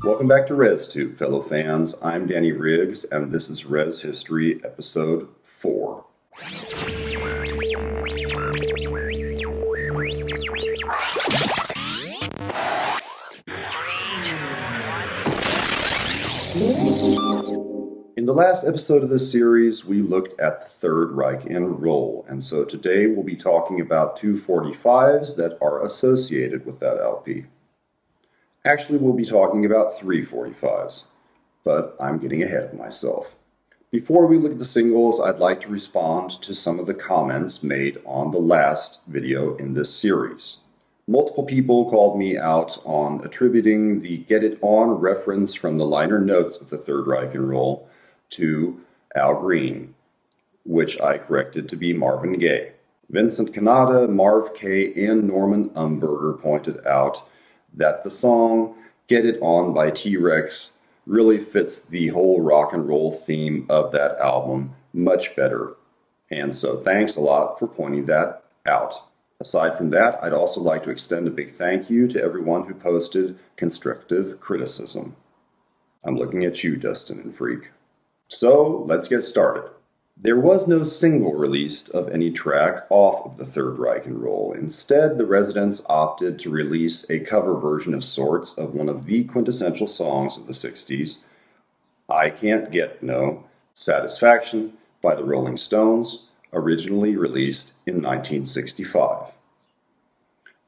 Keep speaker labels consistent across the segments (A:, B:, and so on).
A: Welcome back to ResTube, fellow fans. I'm Danny Riggs, and this is Res History, Episode 4. In the last episode of this series, we looked at the Third Reich and Roll, and so today we'll be talking about 245s that are associated with that LP. Actually, we'll be talking about 345s, but I'm getting ahead of myself. Before we look at the singles, I'd like to respond to some of the comments made on the last video in this series. Multiple people called me out on attributing the Get It On reference from the liner notes of the Third Reich and Roll to Al Green, which I corrected to be Marvin Gaye. Vincent Canada, Marv K, and Norman Umberger pointed out that the song Get It On by T-Rex really fits the whole rock and roll theme of that album much better. And so thanks a lot for pointing that out. Aside from that, I'd also like to extend a big thank you to everyone who posted constructive criticism. I'm looking at you, Dustin and Freak. So let's get started. There was no single released of any track off of the Third Reich and Roll. Instead, the Residents opted to release a cover version of sorts of one of the quintessential songs of the 60s, I Can't Get No Satisfaction by the Rolling Stones, originally released in 1965.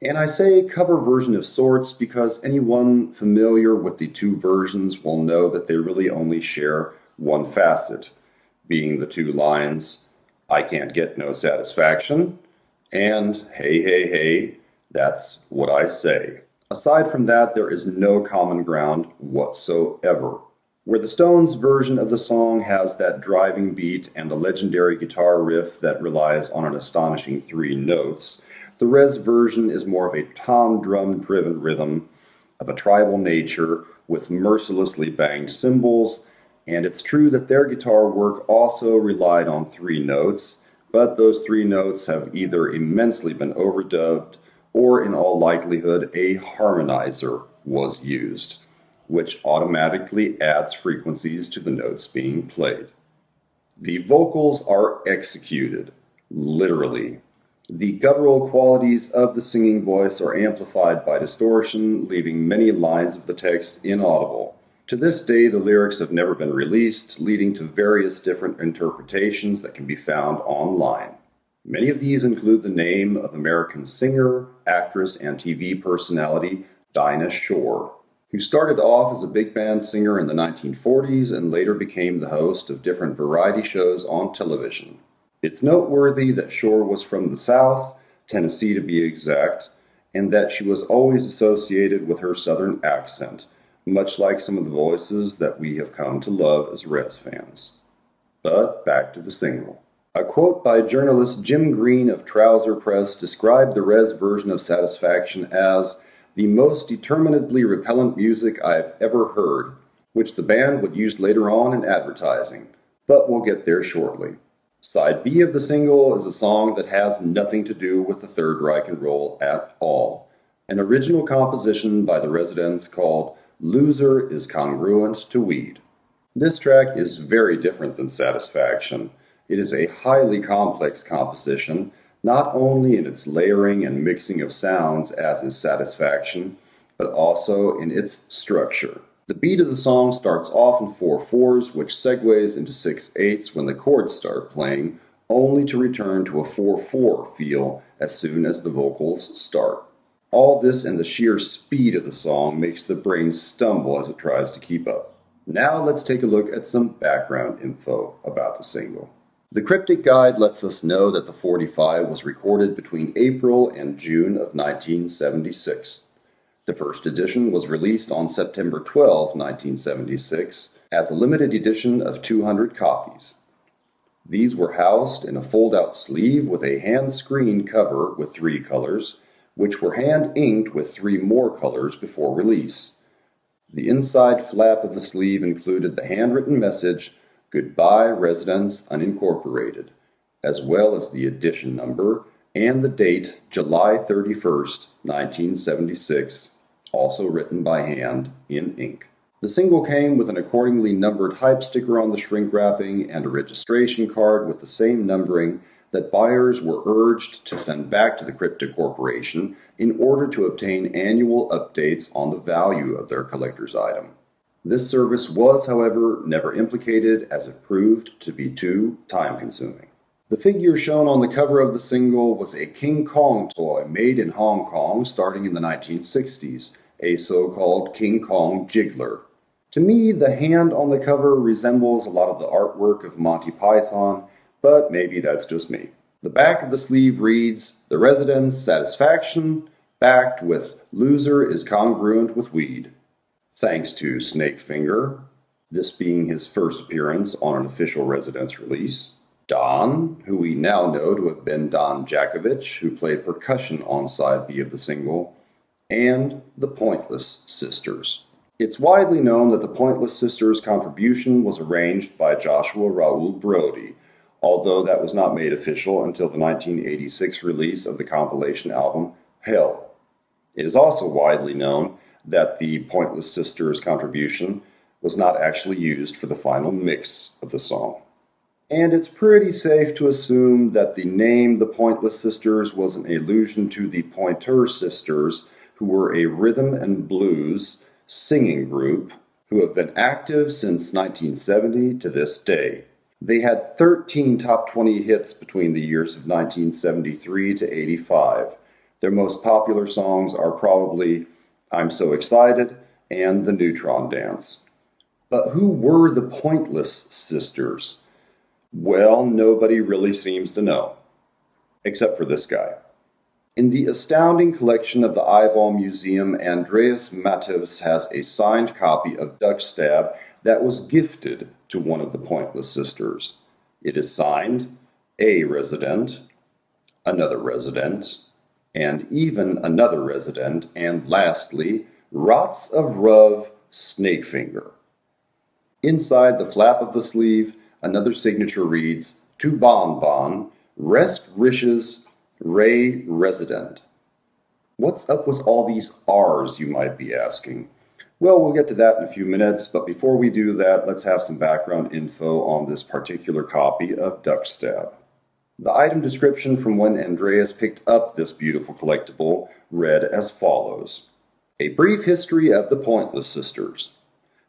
A: And I say cover version of sorts because anyone familiar with the two versions will know that they really only share one facet, being the two lines, I can't get no satisfaction, and hey, hey, hey, that's what I say. Aside from that, there is no common ground whatsoever. Where the Stones' version of the song has that driving beat and the legendary guitar riff that relies on an astonishing 3 notes, the Res version is more of a tom drum-driven rhythm of a tribal nature with mercilessly banged cymbals. And it's true that their guitar work also relied on 3 notes, but those 3 notes have either immensely been overdubbed or in all likelihood a harmonizer was used, which automatically adds frequencies to the notes being played. The vocals are executed, literally. The guttural qualities of the singing voice are amplified by distortion, leaving many lines of the text inaudible. To this day, the lyrics have never been released, leading to various different interpretations that can be found online. Many of these include the name of American singer, actress, and TV personality Dinah Shore, who started off as a big band singer in the 1940s and later became the host of different variety shows on television. It's noteworthy that Shore was from the South, Tennessee to be exact, and that she was always associated with her Southern accent, much like some of the voices that we have come to love as Res fans. But back to the single. A quote by journalist Jim Green of Trouser Press described the Res version of Satisfaction as the most determinedly repellent music I have ever heard, which the band would use later on in advertising, but we'll get there shortly. Side B of the single is a song that has nothing to do with the Third Reich and Roll at all. An original composition by the Residents called Loser is Congruent to Weed. This track is very different than Satisfaction. It is a highly complex composition, not only in its layering and mixing of sounds as is Satisfaction, but also in its structure. The beat of the song starts off in 4/4s, which segues into 6/8s when the chords start playing, only to return to a 4/4 feel as soon as the vocals start. All this and the sheer speed of the song makes the brain stumble as it tries to keep up. Now let's take a look at some background info about the single. The cryptic guide lets us know that the 45 was recorded between April and June of 1976. The first edition was released on September 12, 1976, as a limited edition of 200 copies. These were housed in a fold-out sleeve with a hand-screened cover with 3 colors, which were hand-inked with 3 more colors before release. The inside flap of the sleeve included the handwritten message, Goodbye Residents Unincorporated, as well as the edition number and the date July 31st, 1976, also written by hand in ink. The single came with an accordingly numbered hype sticker on the shrink wrapping and a registration card with the same numbering that buyers were urged to send back to the Cryptic Corporation in order to obtain annual updates on the value of their collector's item. This service was, however, never implicated as it proved to be too time-consuming. The figure shown on the cover of the single was a King Kong toy made in Hong Kong starting in the 1960s, a so-called King Kong jiggler. To me, the hand on the cover resembles a lot of the artwork of Monty Python, but maybe that's just me. The back of the sleeve reads, "The resident's satisfaction, backed with loser is congruent with weed." Thanks to Snakefinger, this being his first appearance on an official Residence release. Don, who we now know to have been Don Jakovich, who played percussion on side B of the single, and the Pointless Sisters. It's widely known that the Pointless Sisters' contribution was arranged by Joshua Raoul Brody, although that was not made official until the 1986 release of the compilation album Hell. It is also widely known that the Pointless Sisters' contribution was not actually used for the final mix of the song. And it's pretty safe to assume that the name The Pointless Sisters was an allusion to the Pointer Sisters, who were a rhythm and blues singing group who have been active since 1970 to this day. They had 13 top 20 hits between the years of 1973 to 85. Their most popular songs are probably I'm So Excited and The Neutron Dance. But who were the Pointless Sisters? Well, nobody really seems to know, except for this guy. In the astounding collection of the Eyeball Museum, Andreas Mathews has a signed copy of Duckstab that was gifted to one of the Pointless Sisters. It is signed, a resident, another resident, and even another resident, and lastly, Rots of Ruv Snakefinger. Inside the flap of the sleeve, another signature reads, To Bon Bon, Rest Rishes, Ray Resident. What's up with all these R's, you might be asking? Well, we'll get to that in a few minutes, but before we do that, let's have some background info on this particular copy of Duckstab. The item description from when Andreas picked up this beautiful collectible read as follows. A brief history of the Pointless Sisters.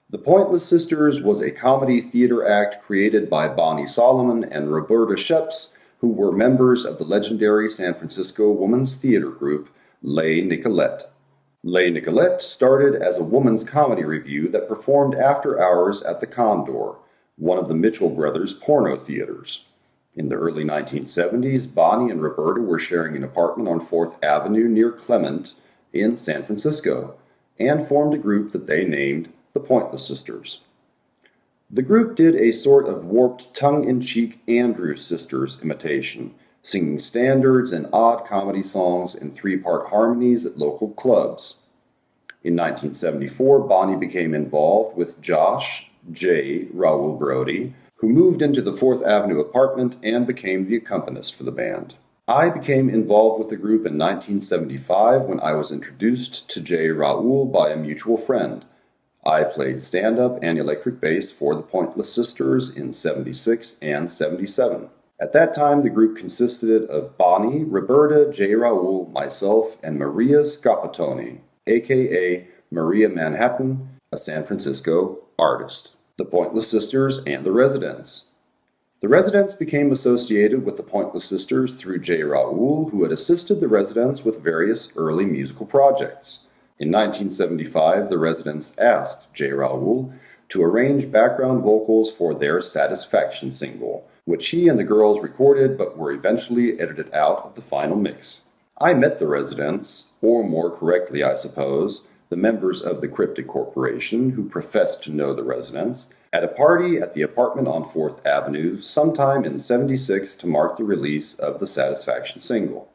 A: The Pointless Sisters was a comedy theater act created by Bonnie Solomon and Roberta Sheps, who were members of the legendary San Francisco women's theater group Les Nicolettes. Les Nicolettes started as a woman's comedy revue that performed after hours at the Condor, one of the Mitchell brothers' porno theaters. In the early 1970s, Bonnie and Roberta were sharing an apartment on 4th Avenue near Clement in San Francisco, and formed a group that they named the Pointless Sisters. The group did a sort of warped tongue-in-cheek Andrews Sisters imitation, singing standards and odd comedy songs in three-part harmonies at local clubs. In 1974, Bonnie became involved with Josh J. Raoul Brody, who moved into the 4th Avenue apartment and became the accompanist for the band. I became involved with the group in 1975 when I was introduced to J. Raoul by a mutual friend. I played stand-up and electric bass for the Pointless Sisters in 76 and 77. At that time, the group consisted of Bonnie, Roberta, J. Raoul, myself, and Maria Scapatoni, a.k.a. Maria Manhattan, a San Francisco artist. The Pointless Sisters and the Residents. The Residents became associated with the Pointless Sisters through J. Raoul, who had assisted the Residents with various early musical projects. In 1975, the Residents asked J. Raoul to arrange background vocals for their Satisfaction single, which he and the girls recorded but were eventually edited out of the final mix. I met the Residents, or more correctly, I suppose, the members of the Cryptic Corporation who professed to know the Residents, at a party at the apartment on 4th Avenue sometime in '76 to mark the release of the Satisfaction single.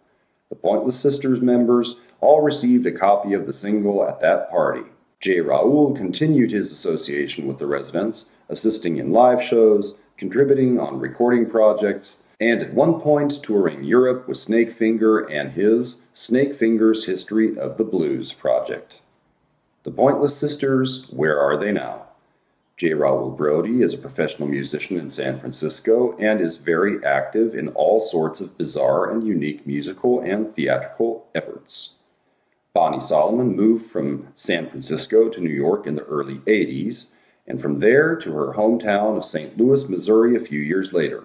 A: The Pointless Sisters members all received a copy of the single at that party. J. Raoul continued his association with the Residents, assisting in live shows, contributing on recording projects, and at one point touring Europe with Snakefinger and his Snakefinger's History of the Blues project. The Pointless Sisters, where are they now? J. Raul Brody is a professional musician in San Francisco and is very active in all sorts of bizarre and unique musical and theatrical efforts. Bonnie Solomon moved from San Francisco to New York in the early 80s, and from there to her hometown of St. Louis, Missouri a few years later.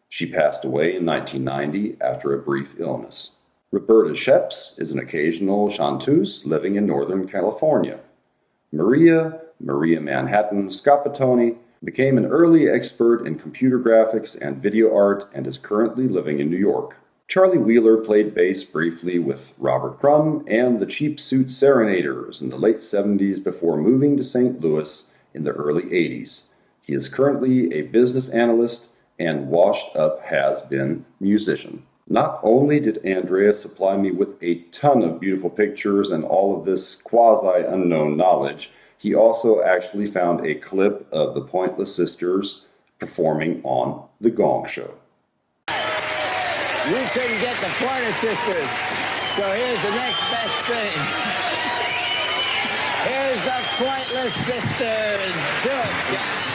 A: She passed away in 1990 after a brief illness. Roberta Sheps is an occasional chanteuse living in Northern California. Maria Manhattan Scapatoni became an early expert in computer graphics and video art and is currently living in New York. Charlie Wheeler played bass briefly with Robert Crumb and the Cheap Suit Serenaders in the late 70s before moving to St. Louis in the early 80s. He is currently a business analyst and washed-up has-been musician. Not only did Andreas supply me with a ton of beautiful pictures and all of this quasi-unknown knowledge, he also actually found a clip of the Pointless Sisters performing on The Gong Show.
B: You couldn't get the Pointless Sisters, so here's the next best thing. Here's the Pointless Sisters. Do it, guys.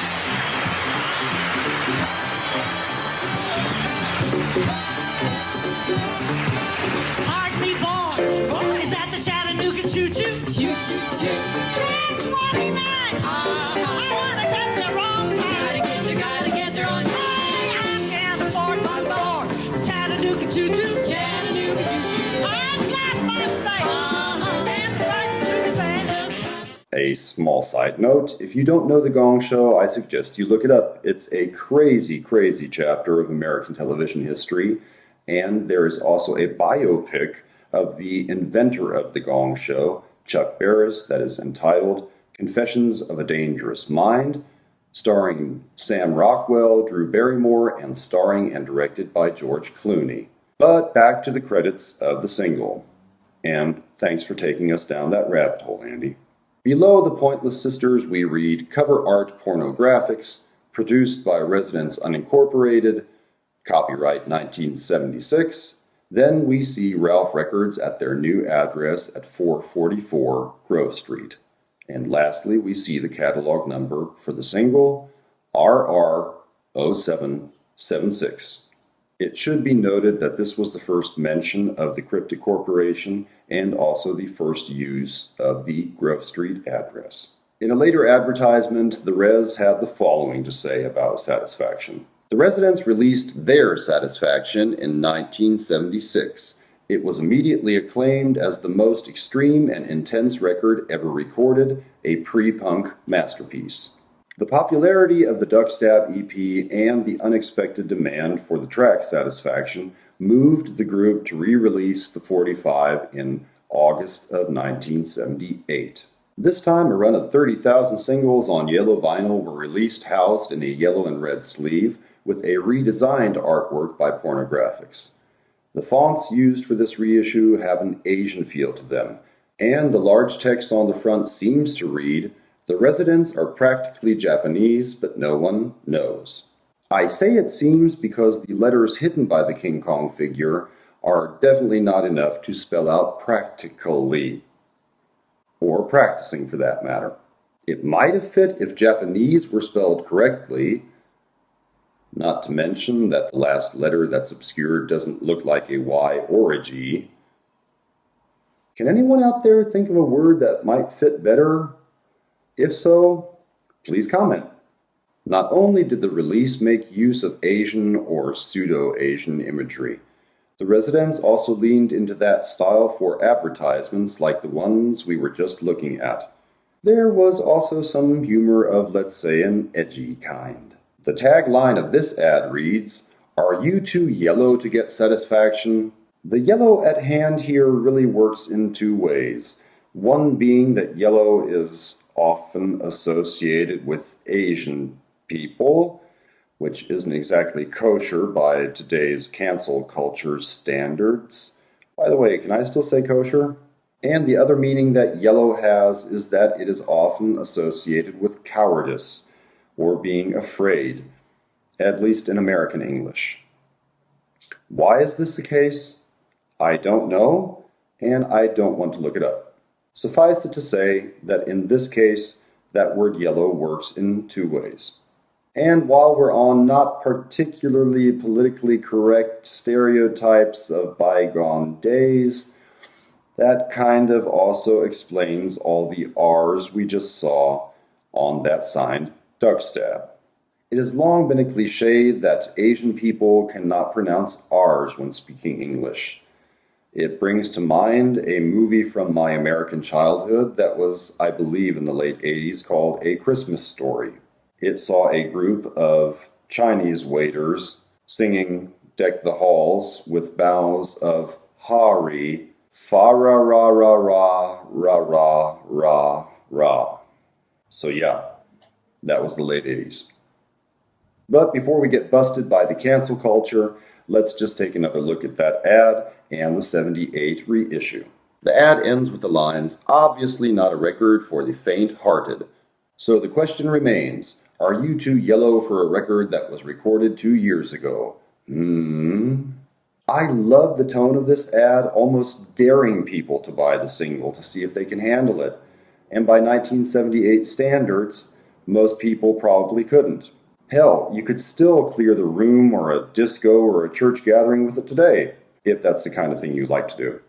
C: Pardon me, boys. Is that the Chattanooga choo-choo? Choo-choo-choo. Train 29. I want to get there on time. You gotta get there on time. I can't afford my board. It's Chattanooga choo-choo. Chattanooga choo-choo. I've got my space. And right through the band.
A: A small side note, if you don't know The Gong Show, I suggest you look it up. It's a crazy, crazy chapter of American television history, and there is also a biopic of the inventor of The Gong Show, Chuck Barris, that is entitled Confessions of a Dangerous Mind, starring Sam Rockwell, Drew Barrymore, and starring and directed by George Clooney. But back to the credits of the single. And thanks for taking us down that rabbit hole, Andy. Below the Pointless Sisters, we read cover art pornographics, produced by Residents Unincorporated, copyright 1976. Then we see Ralph Records at their new address at 444 Grove Street. And lastly, we see the catalog number for the single, RR0776. It should be noted that this was the first mention of the Cryptic Corporation and also the first use of the Grove Street address. In a later advertisement, the Res had the following to say about Satisfaction. The Residents released their Satisfaction in 1976. It was immediately acclaimed as the most extreme and intense record ever recorded, a pre-punk masterpiece. The popularity of the Duckstab EP and the unexpected demand for the track Satisfaction moved the group to re-release the 45 in August of 1978. This time, a run of 30,000 singles on yellow vinyl were released housed in a yellow and red sleeve with a redesigned artwork by Pornographics. The fonts used for this reissue have an Asian feel to them, and the large text on the front seems to read, "The residents are practically Japanese, but no one knows." I say it seems because the letters hidden by the King Kong figure are definitely not enough to spell out practically, or practicing for that matter. It might have fit if Japanese were spelled correctly, not to mention that the last letter that's obscured doesn't look like a Y or a G. Can anyone out there think of a word that might fit better? If so, please comment. Not only did the release make use of Asian or pseudo-Asian imagery, the Residents also leaned into that style for advertisements like the ones we were just looking at. There was also some humor of, let's say, an edgy kind. The tagline of this ad reads, "Are you too yellow to get satisfaction?" The yellow at hand here really works in two ways. One being that yellow is often associated with Asian people, which isn't exactly kosher by today's cancel culture standards. By the way, can I still say kosher? And the other meaning that yellow has is that it is often associated with cowardice or being afraid, at least in American English. Why is this the case? I don't know, and I don't want to look it up. Suffice it to say that in this case, that word yellow works in two ways. And while we're on not particularly politically correct stereotypes of bygone days, that kind of also explains all the R's we just saw on that signed duck stab. It has long been a cliché that Asian people cannot pronounce R's when speaking English. It brings to mind a movie from my American childhood that was, I believe, in the late 80s called A Christmas Story. It saw a group of Chinese waiters singing Deck the Halls with bows of Hari, fa ra ra ra ra ra ra ra ra. So yeah, that was the late 80s. But before we get busted by the cancel culture, let's just take another look at that ad and the 78 reissue. The ad ends with the lines, "Obviously not a record for the faint-hearted." So the question remains, are you too yellow for a record that was recorded 2 years ago? I love the tone of this ad, almost daring people to buy the single to see if they can handle it. And by 1978 standards, most people probably couldn't. Hell, you could still clear the room or a disco or a church gathering with it today, if that's the kind of thing you like to do.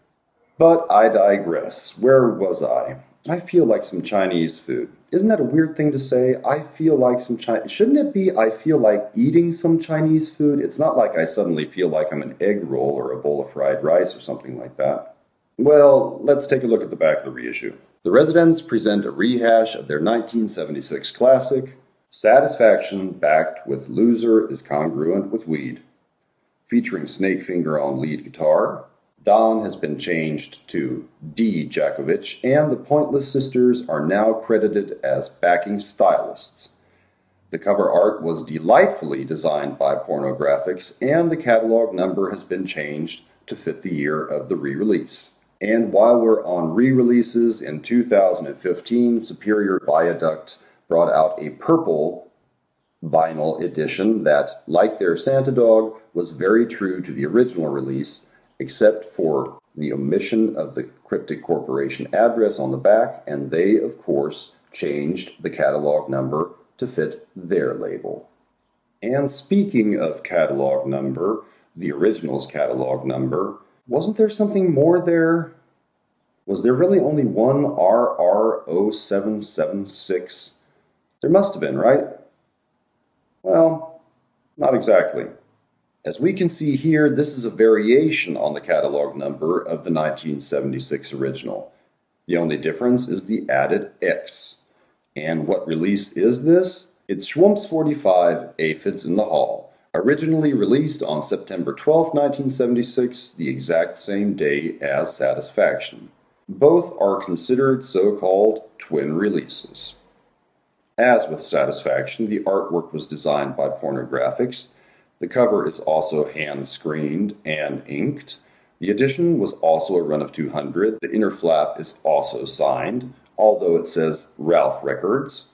A: But I digress. Where was I? I feel like some Chinese food. Isn't that a weird thing to say? I feel like some Chinese... Shouldn't it be I feel like eating some Chinese food? It's not like I suddenly feel like I'm an egg roll or a bowl of fried rice or something like that. Well, let's take a look at the back of the reissue. The Residents present a rehash of their 1976 classic, Satisfaction backed with Loser is congruent with Weed. Featuring Snakefinger on lead guitar, Don has been changed to D. Jakovich, and the Pointless Sisters are now credited as backing stylists. The cover art was delightfully designed by Pornographics, and the catalog number has been changed to fit the year of the re-release. And while we're on re-releases, in 2015, Superior Viaduct brought out a purple vinyl edition that, like their Santa Dog, was very true to the original release, except for the omission of the Cryptic Corporation address on the back, and they, of course, changed the catalog number to fit their label. And speaking of catalog number, the original's catalog number, wasn't there something more there? Was there really only one RR0776? There must have been, right? Well, not exactly. As we can see here, this is a variation on the catalog number of the 1976 original. The only difference is the added X. And what release is this? It's Schwump's 45, Aphids in the Hall, originally released on September 12, 1976, the exact same day as Satisfaction. Both are considered so-called twin releases. As with Satisfaction, the artwork was designed by Pornographics. The cover is also hand-screened and inked. The edition was also a run of 200. The inner flap is also signed, although it says Ralph Records.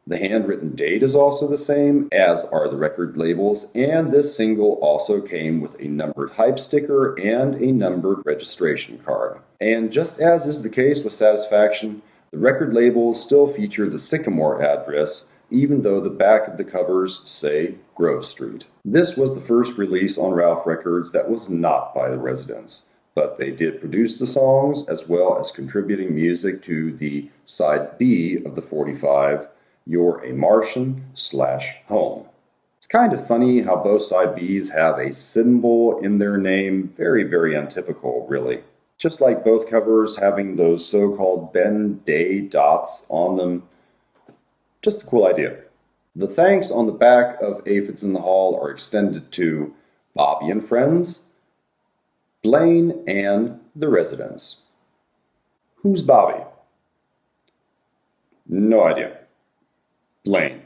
A: The handwritten date is also the same, as are the record labels, and this single also came with a numbered hype sticker and a numbered registration card. And just as is the case with Satisfaction, the record labels still feature the Sycamore address, even though the back of the covers say Grove Street. This was the first release on Ralph Records that was not by the Residents, but they did produce the songs as well as contributing music to the side B of the 45, You're a Martian/Home. It's kind of funny how both side Bs have a symbol in their name, very, very untypical, really. Just like both covers having those so-called Ben Day dots on them. Just a cool idea. The thanks on the back of Aphids in the Hall are extended to Bobby and Friends, Blaine, and the Residents. Who's Bobby? No idea. Blaine.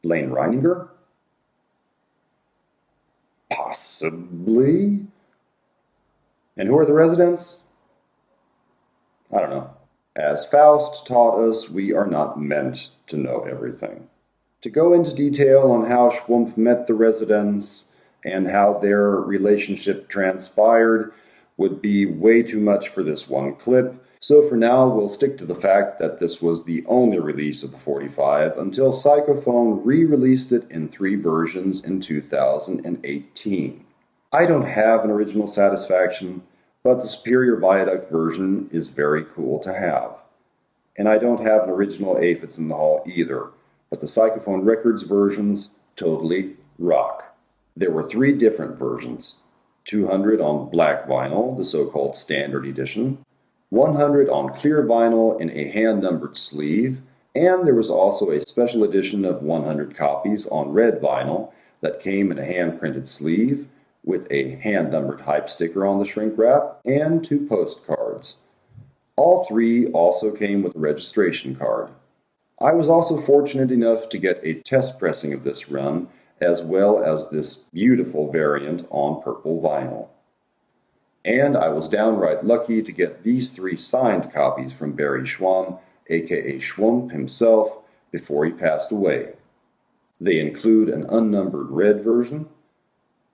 A: Blaine Reininger? Possibly. And who are the Residents? I don't know. As Faust taught us, we are not meant to know everything. To go into detail on how Schwump met the Residents and how their relationship transpired would be way too much for this one clip, So for now, we'll stick to the fact that this was the only release of the 45 until Psychophone re-released it in 3 versions in 2018. I don't have an original Satisfaction, but the Superior Viaduct version is very cool to have. And I don't have an original Aphids in the Hall either, but the Psychophone Records versions totally rock. There were 3 different versions: 200 on black vinyl, the so-called standard edition, 100 on clear vinyl in a hand-numbered sleeve, and there was also a special edition of 100 copies on red vinyl that came in a hand-printed sleeve with a hand-numbered hype sticker on the shrink wrap and 2 postcards. All 3 also came with a registration card. I was also fortunate enough to get a test pressing of this run, as well as this beautiful variant on purple vinyl. And I was downright lucky to get these 3 signed copies from Barry Schwam, aka Schwump himself, before he passed away. They include an unnumbered red version,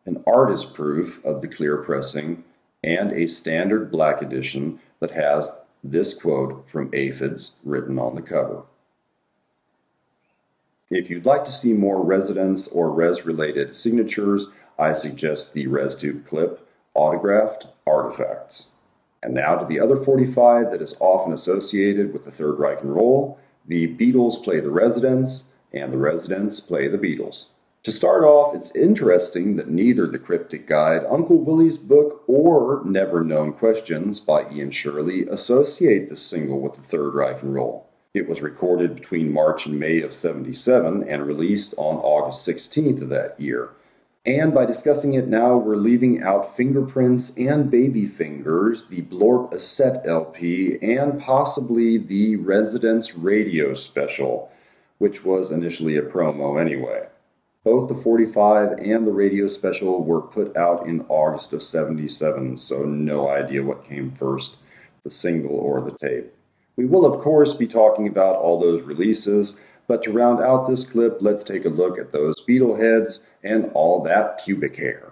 A: an artist proof of the clear pressing, and a standard black edition that has this quote from Aphids written on the cover. If you'd like to see more Residence or Res-related signatures, I suggest the ResTube clip, Autographed Artifacts. And now to the other 45 that is often associated with the Third Reich and Roll. The Beatles play the Residents, and the Residents play the Beatles. To start off, it's interesting that neither the cryptic guide, Uncle Willie's book, or Never Known Questions by Ian Shirley associate this single with the Third Reich and Roll. It was recorded between March and May of '77 and released on August 16th of that year. And by discussing it now, we're leaving out Fingerprints and Baby Fingers, the Blorp Asset LP, and possibly the Residence Radio Special, which was initially a promo anyway. Both the 45 and the radio special were put out in August of '77, so no idea what came first, the single or the tape. We will, of course, be talking about all those releases, but to round out this clip, let's take a look at those Beatle heads and all that pubic hair.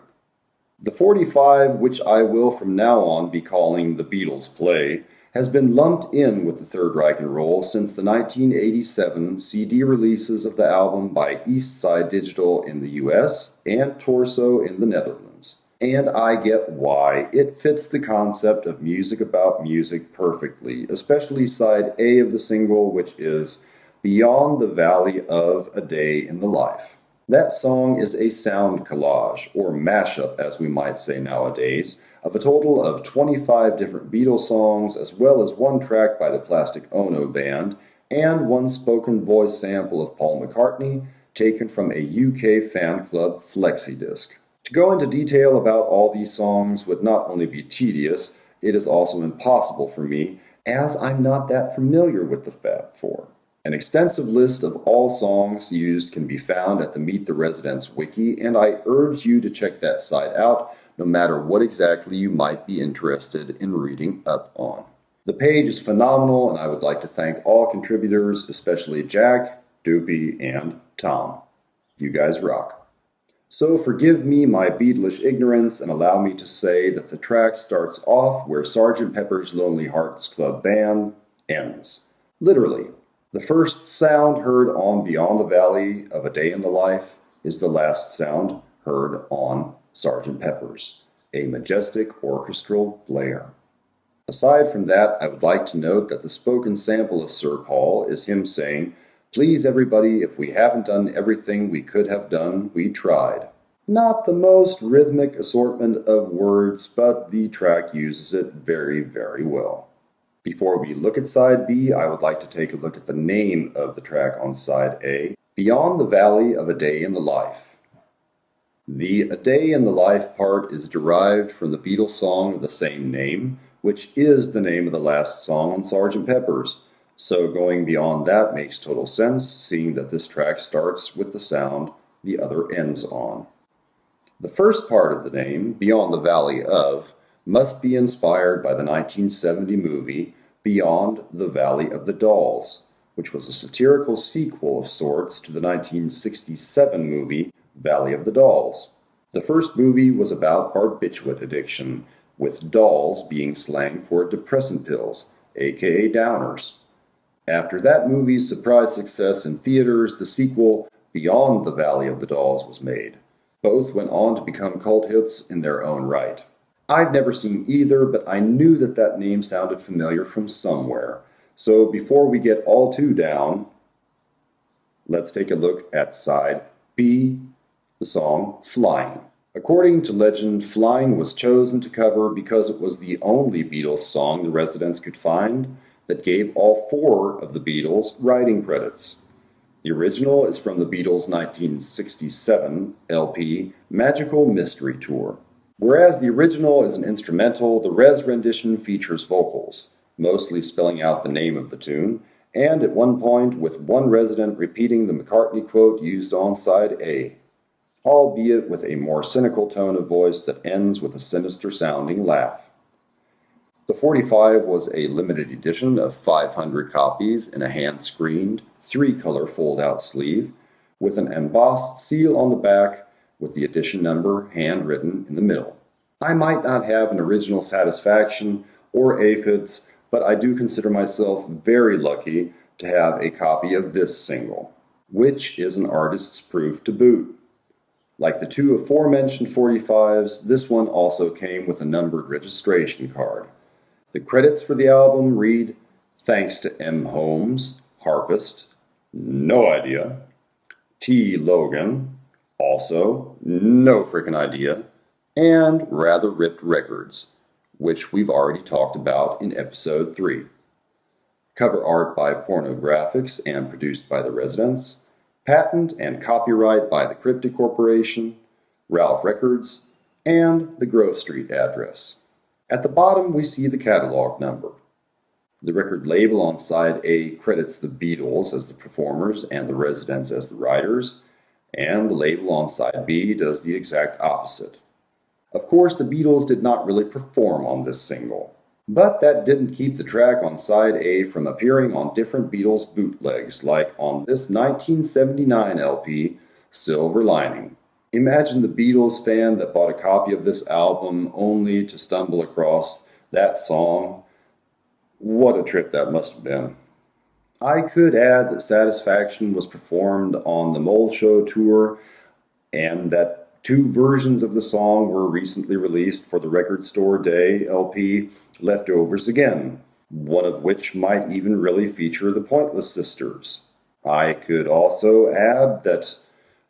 A: The 45, which I will from now on be calling the Beatles Play, has been lumped in with the Third Reich and Roll since the 1987 CD releases of the album by East Side Digital in the US and Torso in the Netherlands. And I get why. It fits the concept of music about music perfectly, especially side A of the single, which is Beyond the Valley of a Day in the Life. That song is a sound collage, or mashup as we might say nowadays, of a total of 25 different Beatles songs, as well as 1 track by the Plastic Ono Band, and 1 spoken voice sample of Paul McCartney, taken from a UK fan club flexi disc. To go into detail about all these songs would not only be tedious, it is also impossible for me, as I'm not that familiar with the Fab Four. An extensive list of all songs used can be found at the Meet the Residents wiki, and I urge you to check that site out, no matter what exactly you might be interested in reading up on. The page is phenomenal, and I would like to thank all contributors, especially Jack, Doopy, and Tom. You guys rock. So forgive me my Beatlish ignorance and allow me to say that the track starts off where Sgt. Pepper's Lonely Hearts Club Band ends. Literally, the first sound heard on Beyond the Valley of a Day in the Life is the last sound heard on Sgt. Pepper's, a majestic orchestral blare. Aside from that, I would like to note that the spoken sample of Sir Paul is him saying, "Please everybody, if we haven't done everything we could have done, we tried." Not the most rhythmic assortment of words, but the track uses it very, very well. Before we look at side B, I would like to take a look at the name of the track on side A, Beyond the Valley of a Day in the Life. The A Day in the Life part is derived from the Beatles song of the same name, which is the name of the last song on Sgt. Pepper's. So going beyond that makes total sense, seeing that this track starts with the sound the other ends on. The first part of the name, Beyond the Valley of, must be inspired by the 1970 movie Beyond the Valley of the Dolls, which was a satirical sequel of sorts to the 1967 movie Valley of the Dolls. The first movie was about barbiturate addiction, with dolls being slang for depressant pills, aka Downers. After that movie's surprise success in theaters, the sequel, Beyond the Valley of the Dolls, was made. Both went on to become cult hits in their own right. I've never seen either, but I knew that name sounded familiar from somewhere. So before we get all too down, let's take a look at side B, the song Flying. According to legend, Flying was chosen to cover because it was the only Beatles song the residents could find that gave all 4 of the Beatles writing credits. The original is from the Beatles' 1967 LP, Magical Mystery Tour. Whereas the original is an instrumental, the Res rendition features vocals, mostly spelling out the name of the tune, and at one point with one resident repeating the McCartney quote used on side A, albeit with a more cynical tone of voice that ends with a sinister-sounding laugh. The 45 was a limited edition of 500 copies in a hand-screened, 3-color fold-out sleeve, with an embossed seal on the back with the edition number handwritten in the middle. I might not have an original satisfaction or aphids, but I do consider myself very lucky to have a copy of this single, which is an artist's proof to boot. Like the 2 aforementioned 45s, this one also came with a numbered registration card. The credits for the album read, thanks to M. Holmes, harpist, no idea, T. Logan, also no frickin' idea, and Rather Ripped Records, which we've already talked about in episode 3. Cover art by Pornographics and produced by the residents. Patent and copyright by the Cryptic Corporation, Ralph Records, and the Grove Street address. At the bottom, we see the catalog number. The record label on side A credits the Beatles as the performers and the residents as the writers, and the label on side B does the exact opposite. Of course, the Beatles did not really perform on this single, but that didn't keep the track on side A from appearing on different Beatles bootlegs, like on this 1979 LP, Silver Lining. Imagine the Beatles fan that bought a copy of this album only to stumble across that song. What a trip that must have been. I could add that Satisfaction was performed on the Mole Show tour, and that 2 versions of the song were recently released for the Record Store Day LP, Leftovers Again, one of which might even really feature the Pointless Sisters. I could also add that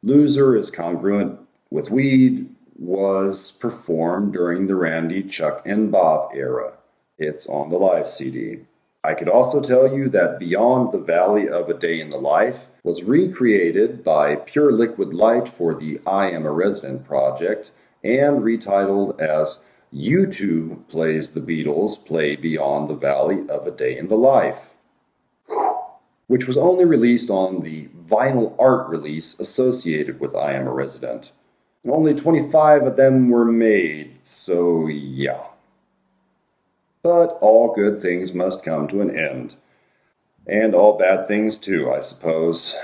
A: Loser is congruent with Weed was performed during the Randy, Chuck, and Bob era. It's on the live CD. I could also tell you that Beyond the Valley of a Day in the Life was recreated by Pure Liquid Light for the I Am a Resident project and retitled as YouTube Plays the Beatles Play Beyond the Valley of a Day in the Life, which was only released on the vinyl art release associated with I Am a Resident. And only 25 of them were made, so yeah. But all good things must come to an end. And all bad things too, I suppose.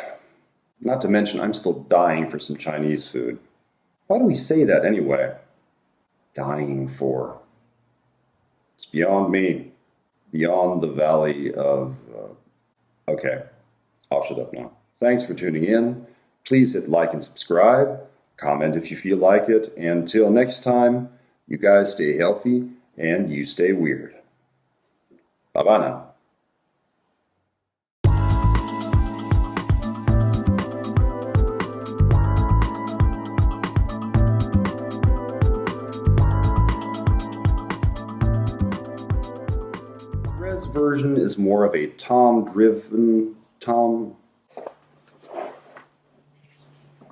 A: Not to mention, I'm still dying for some Chinese food. Why do we say that anyway? Dying for. It's beyond me. Beyond the valley of... Okay, I'll shut up now. Thanks for tuning in. Please hit like and subscribe. Comment if you feel like it. And until next time, you guys stay healthy and you stay weird. Bye-bye now. Res version is more of a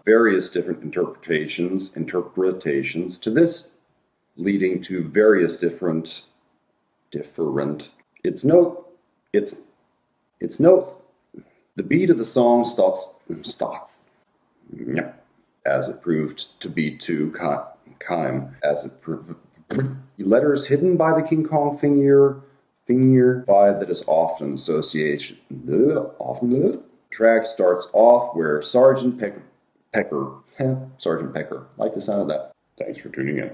A: various different interpretations to this, leading to various different the beat of the song starts as it proved to be too kime, as it proved the letters hidden by the King Kong finger vibe that is often association. Track starts off where Sergeant Pecker, like the sound of that. Thanks for tuning in.